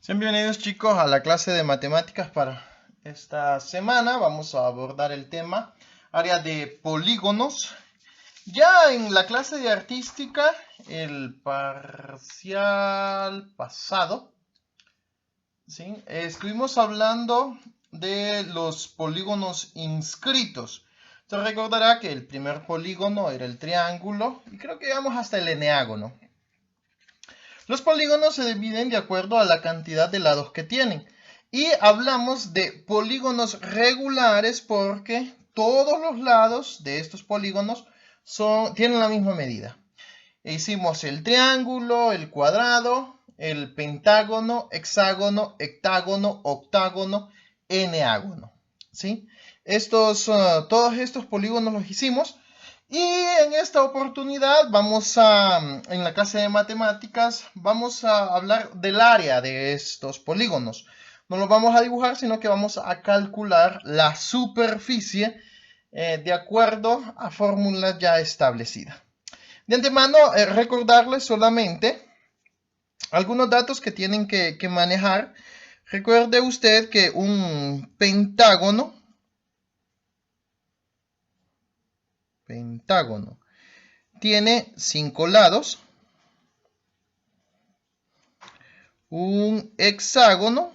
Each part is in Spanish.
Sean bienvenidos chicos a la clase de matemáticas para esta semana. Vamos a abordar el tema área de polígonos. Ya en la clase de artística, el parcial pasado, ¿sí? Estuvimos hablando de los polígonos inscritos. Se recordará que el primer polígono era el triángulo y creo que llegamos hasta el eneágono. Los polígonos se dividen de acuerdo a la cantidad de lados que tienen. Y hablamos de polígonos regulares porque todos los lados de estos polígonos tienen la misma medida. Hicimos el triángulo, el cuadrado, el pentágono, hexágono, heptágono, octágono, eneágono. ¿Sí? Todos estos polígonos los hicimos. Y en esta oportunidad en la clase de matemáticas, vamos a hablar del área de estos polígonos. No los vamos a dibujar, sino que vamos a calcular la superficie de acuerdo a fórmulas ya establecidas. De antemano, recordarles solamente algunos datos que tienen que manejar. Recuerde usted que un pentágono tiene 5 lados. Un hexágono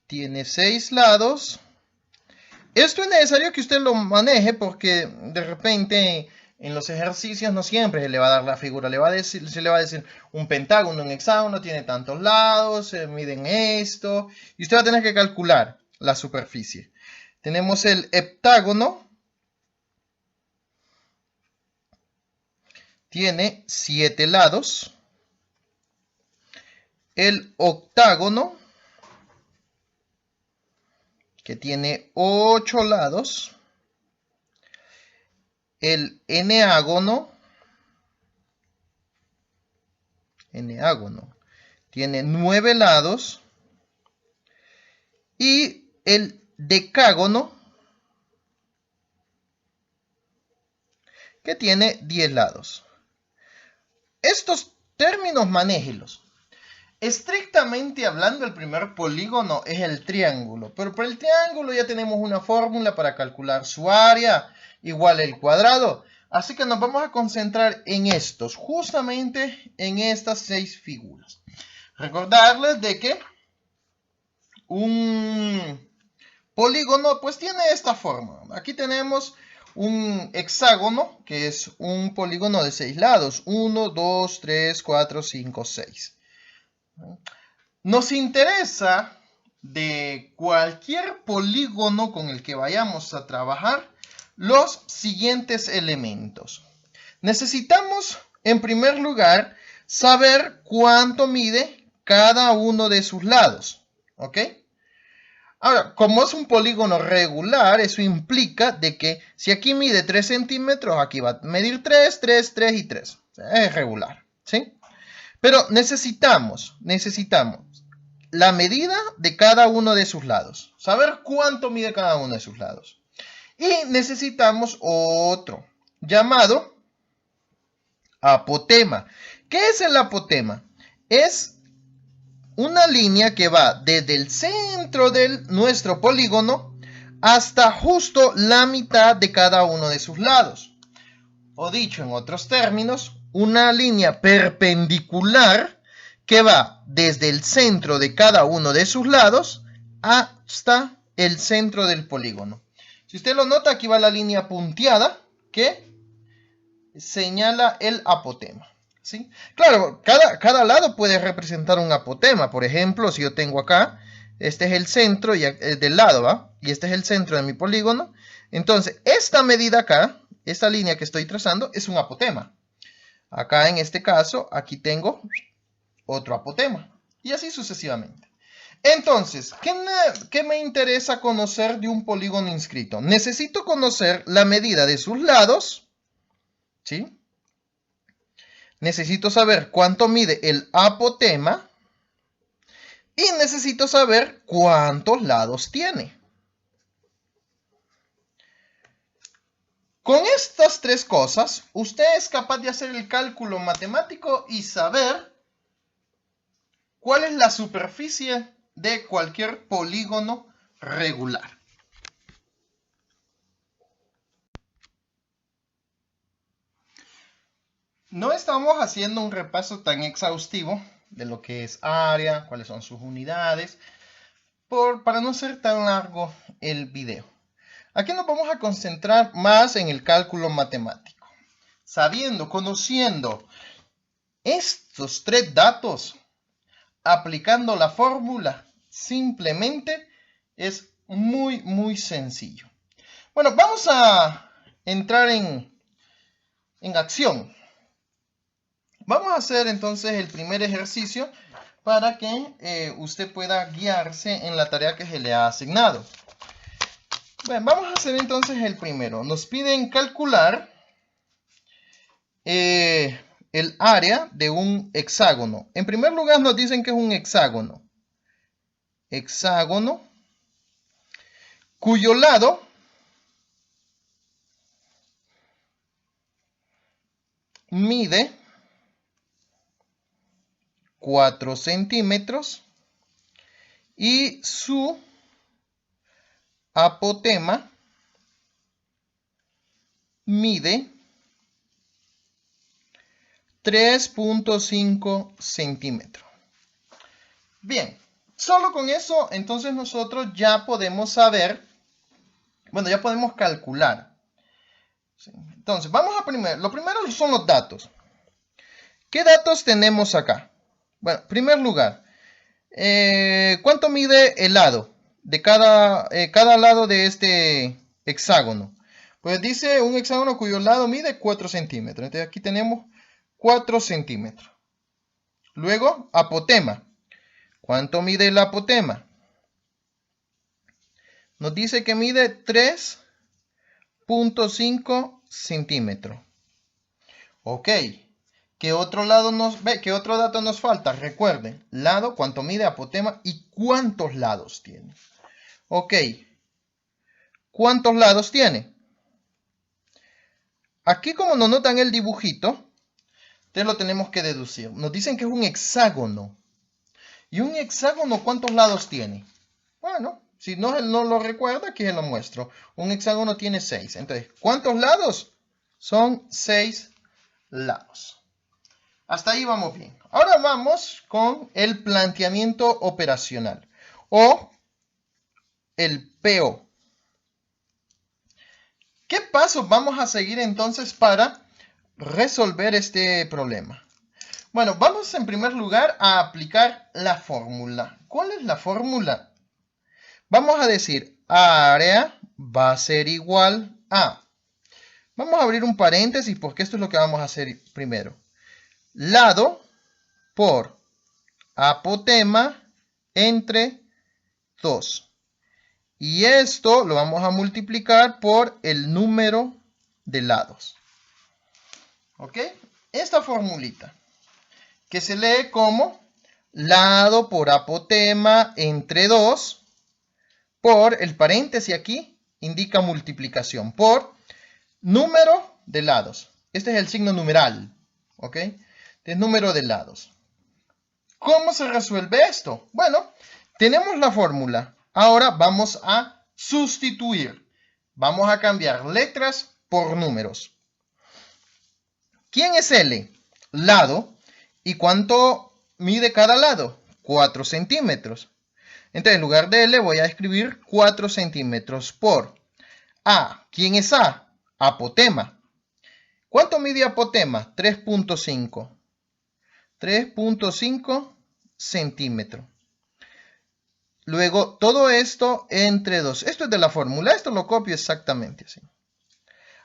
tiene 6 lados. Esto es necesario que usted lo maneje porque de repente en los ejercicios no siempre se le va a dar la figura. Se le va a decir un pentágono, un hexágono tiene tantos lados, miden esto. Y usted va a tener que calcular la superficie. Tenemos el heptágono. Tiene 7 lados. El octágono, que tiene 8 lados. El eneágono tiene 9 lados. Y el decágono, que tiene 10 lados. Estos términos manéjelos. Estrictamente hablando, el primer polígono es el triángulo, pero para el triángulo ya tenemos una fórmula para calcular su área, igual el cuadrado. Así que nos vamos a concentrar en estos, justamente en estas 6 figuras. Recordarles de que un polígono pues tiene esta forma. Aquí tenemos un hexágono, que es un polígono de 6 lados. 1, 2, 3, 4, 5, 6. Nos interesa de cualquier polígono con el que vayamos a trabajar los siguientes elementos. Necesitamos, en primer lugar, saber cuánto mide cada uno de sus lados. ¿Ok? Ahora, como es un polígono regular, eso implica de que si aquí mide 3 centímetros, aquí va a medir 3, 3, 3 y 3. O sea, es regular, ¿sí? Pero necesitamos la medida de cada uno de sus lados. Saber cuánto mide cada uno de sus lados. Y necesitamos otro llamado apotema. ¿Qué es el apotema? Es una línea que va desde el centro de nuestro polígono hasta justo la mitad de cada uno de sus lados. O dicho en otros términos, una línea perpendicular que va desde el centro de cada uno de sus lados hasta el centro del polígono. Si usted lo nota, aquí va la línea punteada que señala el apotema. ¿Sí? Claro, cada lado puede representar un apotema. Por ejemplo, si yo tengo acá, este es el centro del lado, ¿va? Y este es el centro de mi polígono. Entonces, esta medida acá, esta línea que estoy trazando, es un apotema. Acá en este caso, aquí tengo otro apotema. Y así sucesivamente. Entonces, ¿qué me interesa conocer de un polígono inscrito? Necesito conocer la medida de sus lados, ¿sí? Necesito saber cuánto mide el apotema y necesito saber cuántos lados tiene. Con estas 3 cosas, usted es capaz de hacer el cálculo matemático y saber ¿cuál es la superficie de cualquier polígono regular? No estamos haciendo un repaso tan exhaustivo de lo que es área, cuáles son sus unidades, para no ser tan largo el video. Aquí nos vamos a concentrar más en el cálculo matemático. Conociendo estos tres datos, aplicando la fórmula, simplemente es muy sencillo. Bueno, vamos a entrar en acción. Vamos a hacer entonces el primer ejercicio para que usted pueda guiarse en la tarea que se le ha asignado. Bueno, vamos a hacer entonces el primero. Nos piden calcular el área de un hexágono. En primer lugar nos dicen que es un hexágono. Hexágono cuyo lado mide 4 centímetros y su apotema mide 3.5 centímetros. Bien, solo con eso entonces nosotros ya podemos saber, bueno, ya podemos calcular. Entonces, vamos a lo primero son los datos. ¿Qué datos tenemos acá? Bueno, en primer lugar, ¿cuánto mide el lado de cada lado de este hexágono? Pues dice un hexágono cuyo lado mide 4 centímetros. Entonces aquí tenemos 4 centímetros. Luego, apotema. ¿Cuánto mide el apotema? Nos dice que mide 3.5 centímetros. Ok. ¿Qué otro dato nos falta? Recuerden, lado, cuánto mide, apotema y cuántos lados tiene. Ok. ¿Cuántos lados tiene? Aquí como nos notan el dibujito, entonces lo tenemos que deducir. Nos dicen que es un hexágono. ¿Y un hexágono cuántos lados tiene? Bueno, si no lo recuerda, aquí se lo muestro. Un hexágono tiene 6. Entonces, ¿cuántos lados? Son 6 lados. Hasta ahí vamos bien. Ahora vamos con el planteamiento operacional o el PO. ¿Qué pasos vamos a seguir entonces para resolver este problema? Bueno, vamos en primer lugar a aplicar la fórmula. ¿Cuál es la fórmula? Vamos a decir área va a ser igual a... Vamos a abrir un paréntesis porque esto es lo que vamos a hacer primero. Lado por apotema entre 2. Y esto lo vamos a multiplicar por el número de lados. ¿Ok? Esta formulita que se lee como lado por apotema entre 2 por el paréntesis aquí indica multiplicación por número de lados. Este es el signo numeral. ¿Ok? Es número de lados. ¿Cómo se resuelve esto? Bueno, tenemos la fórmula. Ahora vamos a sustituir. Vamos a cambiar letras por números. ¿Quién es L? Lado. ¿Y cuánto mide cada lado? 4 centímetros. Entonces, en lugar de L voy a escribir 4 centímetros por A. ¿Quién es A? Apotema. ¿Cuánto mide apotema? 3.5. 3.5 centímetros. Luego, todo esto entre 2. Esto es de la fórmula. Esto lo copio exactamente así.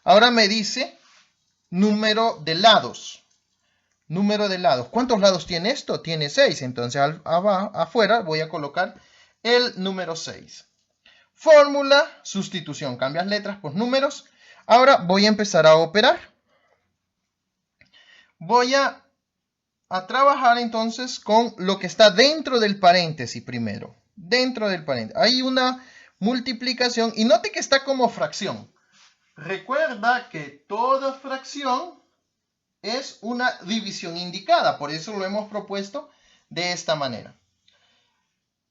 Ahora me dice número de lados. Número de lados. ¿Cuántos lados tiene esto? Tiene 6. Entonces, afuera voy a colocar el número 6. Fórmula, sustitución. Cambias letras por números. Ahora voy a empezar a operar. Voy a trabajar entonces con lo que está dentro del paréntesis primero. Dentro del paréntesis. Hay una multiplicación y note que está como fracción. Recuerda que toda fracción es una división indicada. Por eso lo hemos propuesto de esta manera.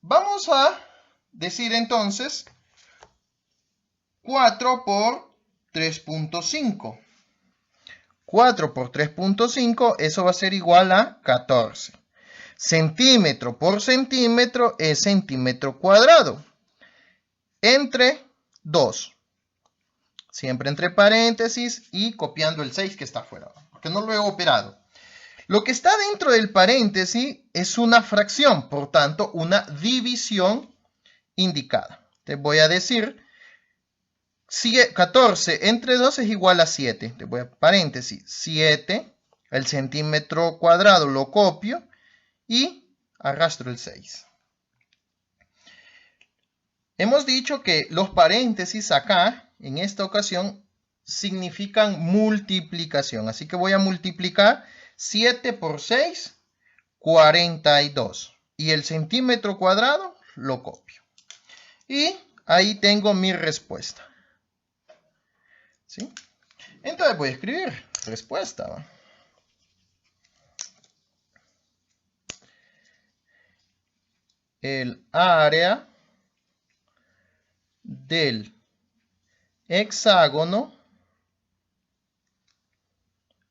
Vamos a decir entonces 4 por 3.5. 4 por 3.5, eso va a ser igual a 14. Centímetro por centímetro es centímetro cuadrado. Entre 2. Siempre entre paréntesis y copiando el 6 que está afuera, porque no lo he operado. Lo que está dentro del paréntesis es una fracción, por tanto, una división indicada. Te voy a decir, 14 entre 2 es igual a 7. Te voy a paréntesis, 7, el centímetro cuadrado lo copio y arrastro el 6. Hemos dicho que los paréntesis acá, en esta ocasión, significan multiplicación. Así que voy a multiplicar 7 por 6, 42. Y el centímetro cuadrado lo copio. Y ahí tengo mi respuesta. ¿Sí? Entonces voy a escribir respuesta, ¿va? El área del hexágono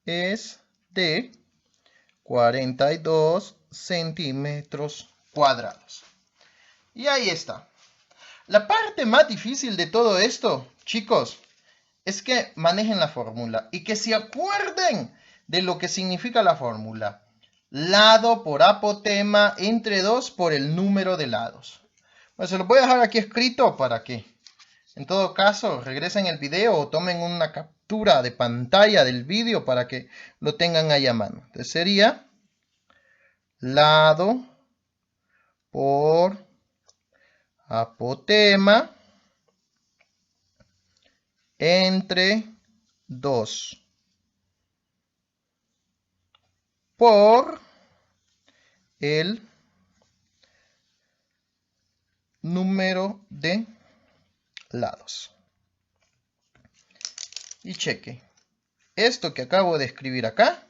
es de 42 centímetros cuadrados. Y ahí está. La parte más difícil de todo esto, chicos, es que manejen la fórmula y que se acuerden de lo que significa la fórmula. Lado por apotema entre 2 por el número de lados. Bueno, se lo voy a dejar aquí escrito para que, en todo caso, regresen el video o tomen una captura de pantalla del vídeo para que lo tengan ahí a mano. Entonces sería lado por apotema entre 2 por el número de lados. Y cheque. Esto que acabo de escribir acá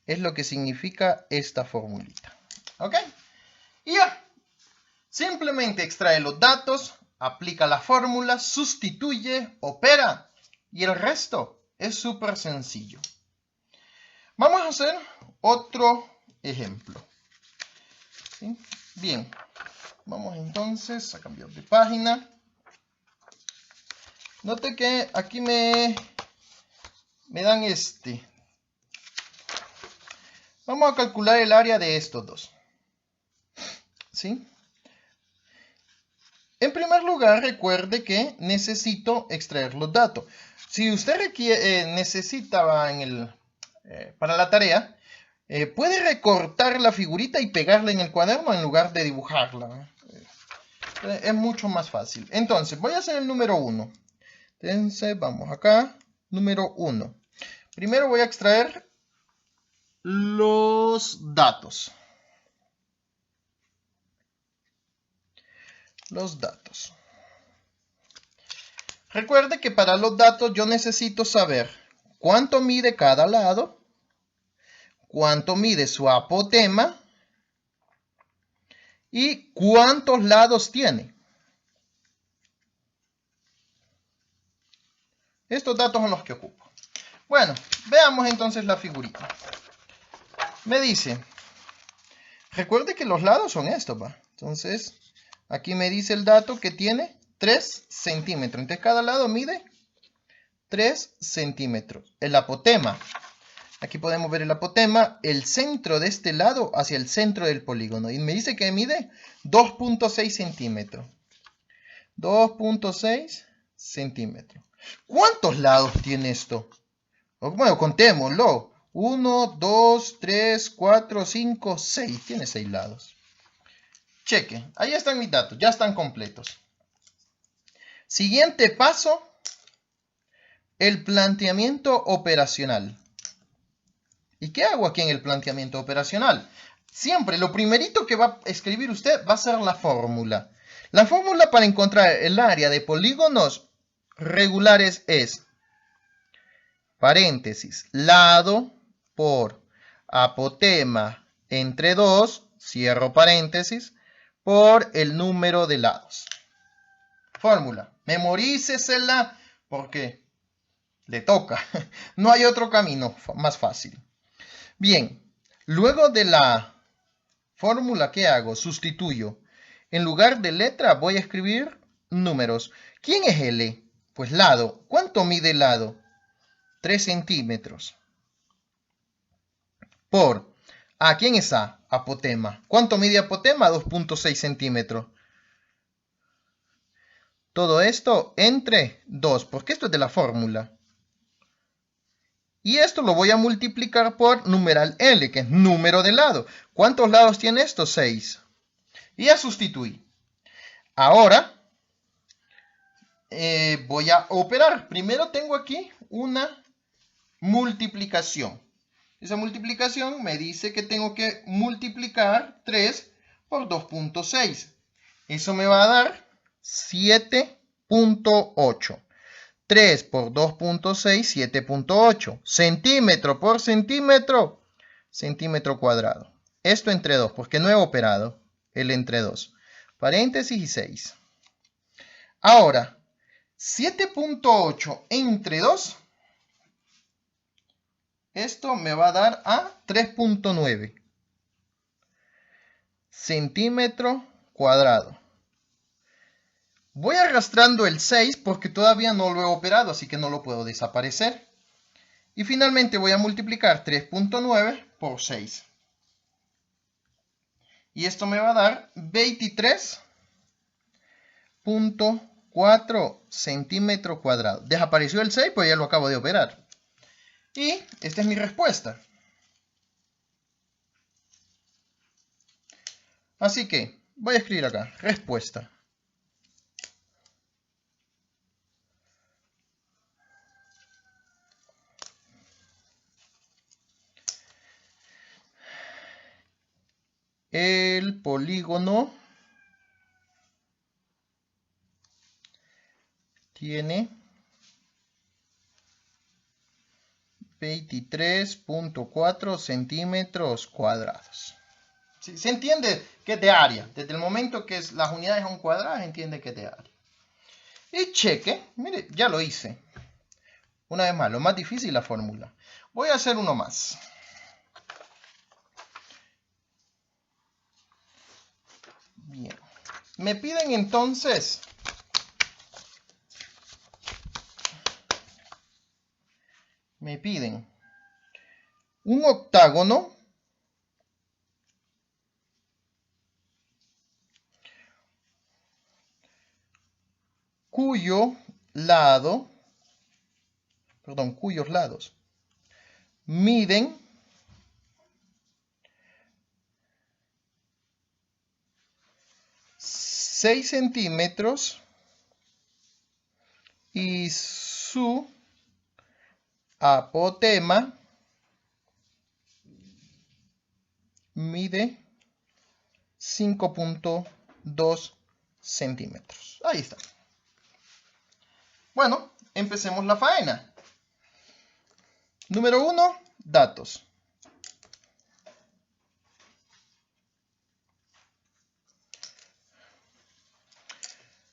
es lo que significa esta formulita. ¿Ok? Y ya. Simplemente extrae los datos, aplica la fórmula, sustituye, opera. Y el resto es súper sencillo. Vamos a hacer otro ejemplo. ¿Sí? Bien. Vamos entonces a cambiar de página. Note que aquí me dan este. Vamos a calcular el área de estos dos. ¿Sí? En primer lugar, recuerde que necesito extraer los datos. Si usted necesitaba para la tarea, puede recortar la figurita y pegarla en el cuaderno en lugar de dibujarla. Es mucho más fácil. Entonces, voy a hacer el número 1. Entonces, vamos acá. Número 1. Primero voy a extraer los datos. Los datos. Recuerde que para los datos yo necesito saber cuánto mide cada lado, cuánto mide su apotema y cuántos lados tiene. Estos datos son los que ocupo. Bueno, veamos entonces la figurita. Me dice, recuerde que los lados son estos, ¿va? Entonces, aquí me dice el dato que tiene 3 centímetros. Entonces, cada lado mide 3 centímetros. El apotema. Aquí podemos ver el apotema, el centro de este lado hacia el centro del polígono. Y me dice que mide 2.6 centímetros. 2.6 centímetros. ¿Cuántos lados tiene esto? Bueno, contémoslo. 1, 2, 3, 4, 5, 6. Tiene 6 lados. Cheque. Ahí están mis datos. Ya están completos. Siguiente paso. El planteamiento operacional. ¿Y qué hago aquí en el planteamiento operacional? Siempre lo primerito que va a escribir usted va a ser la fórmula. La fórmula para encontrar el área de polígonos regulares es, paréntesis, lado por apotema entre 2 cierro paréntesis, por el número de lados. Fórmula, memorícesela porque le toca. No hay otro camino más fácil. Bien, luego de la fórmula, ¿qué hago? Sustituyo. En lugar de letra voy a escribir números. ¿Quién es L? Pues lado. ¿Cuánto mide el lado? 3 centímetros. Por A, ¿quién es A? Apotema. ¿Cuánto mide apotema? 2.6 centímetros. Todo esto entre 2, porque esto es de la fórmula. Y esto lo voy a multiplicar por numeral L, que es número de lado. ¿Cuántos lados tiene esto? 6. Y ya sustituí. Ahora voy a operar. Primero tengo aquí una multiplicación. Esa multiplicación me dice que tengo que multiplicar 3 por 2.6. Eso me va a dar 7.8. 3 por 2.6, 7.8. Centímetro por centímetro, centímetro cuadrado. Esto entre 2, porque no he operado el entre 2. Paréntesis y 6. Ahora, 7.8 entre 2. Esto me va a dar a 3.9 centímetro cuadrado. Voy arrastrando el 6 porque todavía no lo he operado, así que no lo puedo desaparecer. Y finalmente voy a multiplicar 3.9 por 6. Y esto me va a dar 23.4 centímetros cuadrados. Desapareció el 6, pues ya lo acabo de operar. Y esta es mi respuesta. Así que voy a escribir acá, respuesta. El polígono tiene 23.4 centímetros cuadrados. ¿Sí? Se entiende que es de área. Desde el momento que las unidades son cuadradas, entiende que es de área. Y cheque, mire, ya lo hice. Una vez más, lo más difícil la fórmula. Voy a hacer uno más. Bien. Me piden entonces un octágono cuyos lados miden 6 centímetros y su apotema mide 5.2 centímetros. Ahí está. Bueno, empecemos la faena. Número 1, datos.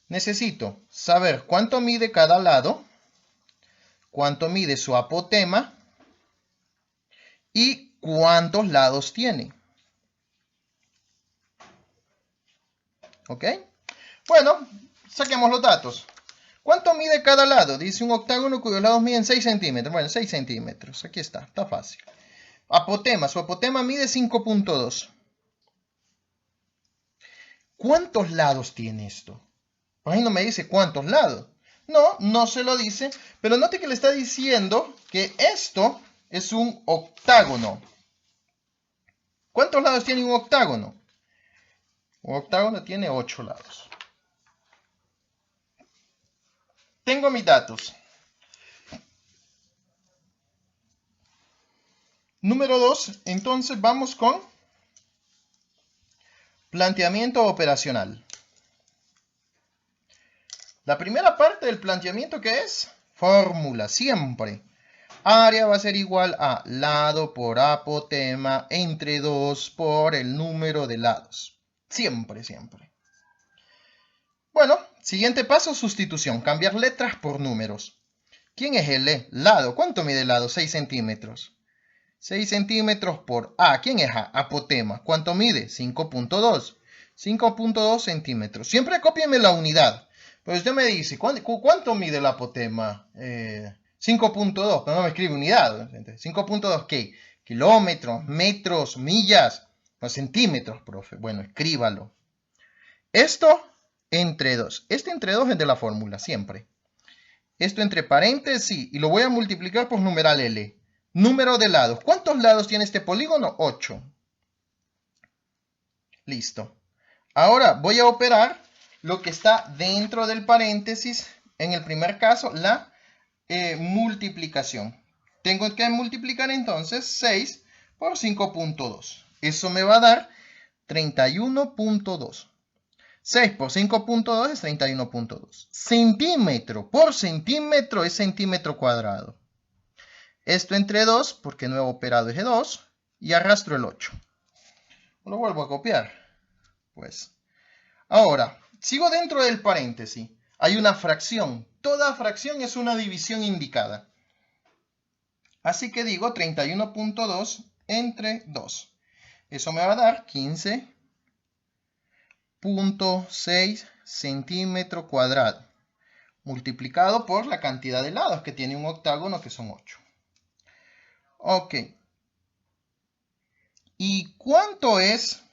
Necesito saber cuánto mide cada lado, cuánto mide su apotema y cuántos lados tiene. ¿Ok? Bueno, saquemos los datos. ¿Cuánto mide cada lado? Dice un octágono cuyos lados miden 6 centímetros. Bueno, 6 centímetros. Aquí está fácil. Apotema, su apotema mide 5.2. ¿Cuántos lados tiene esto? Por ahí no me dice cuántos lados. No, no se lo dice, pero note que le está diciendo que esto es un octágono. ¿Cuántos lados tiene un octágono? Un octágono tiene 8 lados. Tengo mis datos. Número 2, entonces vamos con planteamiento operacional. La primera parte del planteamiento, ¿qué es? Fórmula, siempre. área va a ser igual a lado por apotema entre 2 por el número de lados. Siempre, siempre. Bueno, siguiente paso, sustitución. Cambiar letras por números. ¿Quién es el lado? ¿Cuánto mide el lado? 6 centímetros. 6 centímetros por A. ¿Quién es A? Apotema. ¿Cuánto mide? 5.2. 5.2 centímetros. Siempre cópienme la unidad. Pero usted me dice, ¿cuánto mide el apotema? 5.2, pero no me escribe unidad. 5.2, ¿qué? Kilómetros, metros, millas, no, centímetros, profe. Bueno, escríbalo. Esto entre 2. Este entre 2 es de la fórmula, siempre. Esto entre paréntesis y lo voy a multiplicar por numeral L. Número de lados. ¿Cuántos lados tiene este polígono? 8. Listo. Ahora voy a operar lo que está dentro del paréntesis. En el primer caso, la multiplicación. Tengo que multiplicar entonces 6 por 5.2. Eso me va a dar 31.2. 6 por 5.2 es 31.2. Centímetro por centímetro es centímetro cuadrado. Esto entre 2, porque no he operado eje 2, y arrastro el 8. Lo vuelvo a copiar. Pues, ahora, sigo dentro del paréntesis. Hay una fracción. Toda fracción es una división indicada. Así que digo 31.2 entre 2. Eso me va a dar 15.6 centímetros cuadrados. Multiplicado por la cantidad de lados que tiene un octágono, que son 8. Ok. ¿Y cuánto es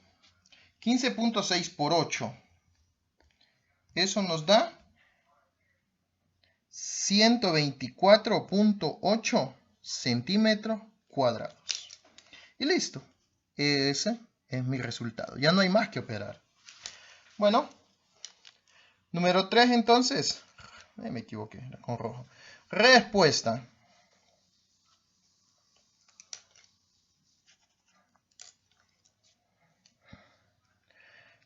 15.6 por 8? Eso nos da 124.8 centímetros cuadrados. Y listo. Ese es mi resultado. Ya no hay más que operar. Bueno. Número 3 entonces. Me equivoqué, era con rojo. Respuesta.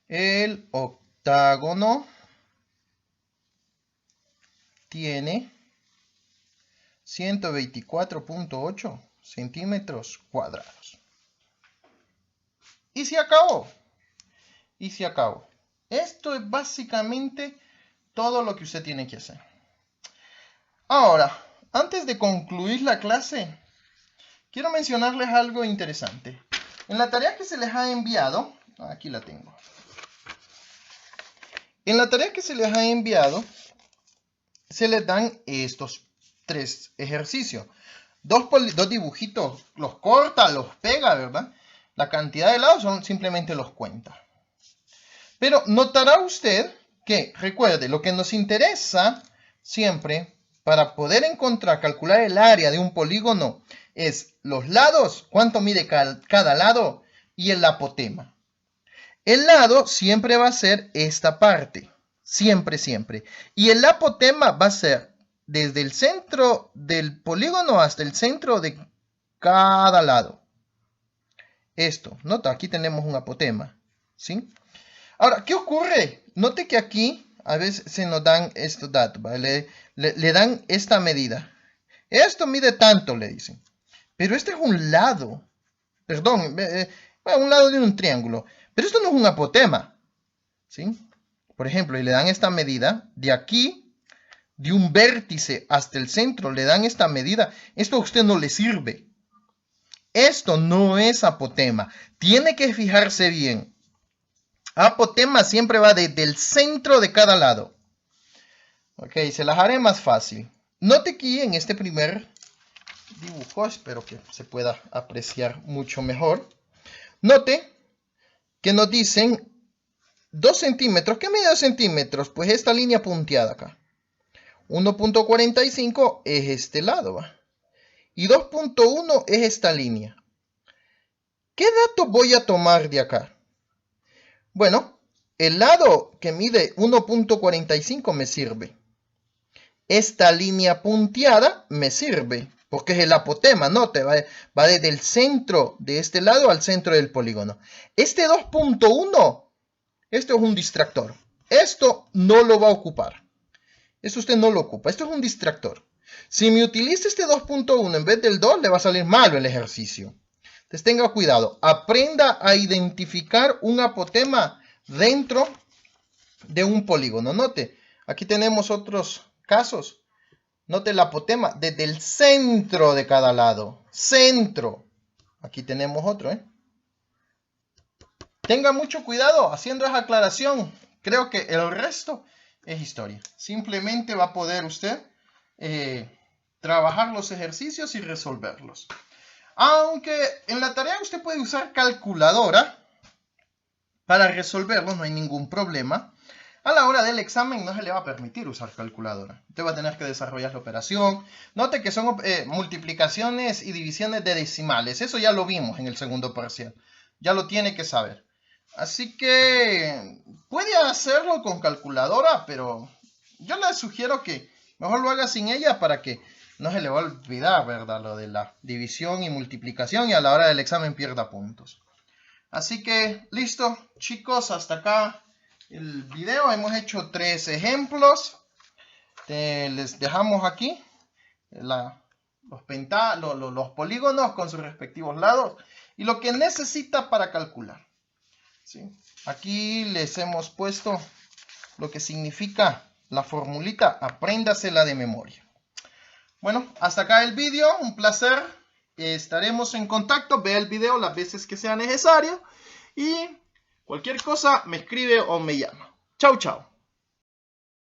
El octágono tiene 124.8 centímetros cuadrados. Y se acabó. Y se acabó. Esto es básicamente todo lo que usted tiene que hacer. Ahora, antes de concluir la clase, quiero mencionarles algo interesante. En la tarea que se les ha enviado, aquí la tengo. En la tarea que se les ha enviado, se les dan estos 3 ejercicios. Dos dibujitos, los corta, los pega, ¿verdad? La cantidad de lados simplemente los cuenta. Pero notará usted que, recuerde, lo que nos interesa siempre para poder calcular el área de un polígono es los lados, cuánto mide cada lado y el apotema. El lado siempre va a ser esta parte, siempre, siempre. Y el apotema va a ser desde el centro del polígono hasta el centro de cada lado. Esto, nota, aquí tenemos un apotema, ¿sí? Ahora, ¿qué ocurre? Note que aquí a veces se nos dan estos datos, ¿vale? Le dan esta medida. Esto mide tanto, le dicen. Pero este es un lado. Perdón, un lado de un triángulo. Pero esto no es un apotema, ¿sí? Por ejemplo, y le dan esta medida de aquí, de un vértice hasta el centro, le dan esta medida. Esto a usted no le sirve. Esto no es apotema. Tiene que fijarse bien. Apotema siempre va desde el centro de cada lado. Ok, se las haré más fácil. Note que en este primer dibujo, espero que se pueda apreciar mucho mejor. Note que nos dicen 2 centímetros. ¿Qué mide 2 centímetros? Pues esta línea punteada acá. 1.45 es este lado, ¿va? Y 2.1 es esta línea. ¿Qué dato voy a tomar de acá? Bueno, el lado que mide 1.45 me sirve. Esta línea punteada me sirve, porque es el apotema, ¿no? Va desde el centro de este lado al centro del polígono. Este 2.1, esto es un distractor. Esto no lo va a ocupar. Eso usted no lo ocupa. Esto es un distractor. Si me utiliza este 2.1 en vez del 2, le va a salir malo el ejercicio. Entonces tenga cuidado. Aprenda a identificar un apotema dentro de un polígono. Note, aquí tenemos otros casos. Note el apotema desde el centro de cada lado. Centro. Aquí tenemos otro, ¿eh? Tenga mucho cuidado haciendo esa aclaración. Creo que el resto es historia. Simplemente va a poder usted trabajar los ejercicios y resolverlos. Aunque en la tarea usted puede usar calculadora para resolverlos, no hay ningún problema. A la hora del examen no se le va a permitir usar calculadora. Usted va a tener que desarrollar la operación. Note que son multiplicaciones y divisiones de decimales. Eso ya lo vimos en el segundo parcial. Ya lo tiene que saber. Así que puede hacerlo con calculadora, pero yo le sugiero que mejor lo haga sin ella para que no se le va a olvidar, ¿verdad? Lo de la división y multiplicación y a la hora del examen pierda puntos. Así que, listo, chicos, hasta acá el video. Hemos hecho 3 ejemplos. Les dejamos aquí los polígonos con sus respectivos lados y lo que necesita para calcular. ¿Sí? Aquí les hemos puesto lo que significa la formulita. Apréndasela de memoria. Bueno, hasta acá el video. Un placer. Estaremos en contacto. Vea el video las veces que sea necesario. Y cualquier cosa me escribe o me llama. Chau, chau.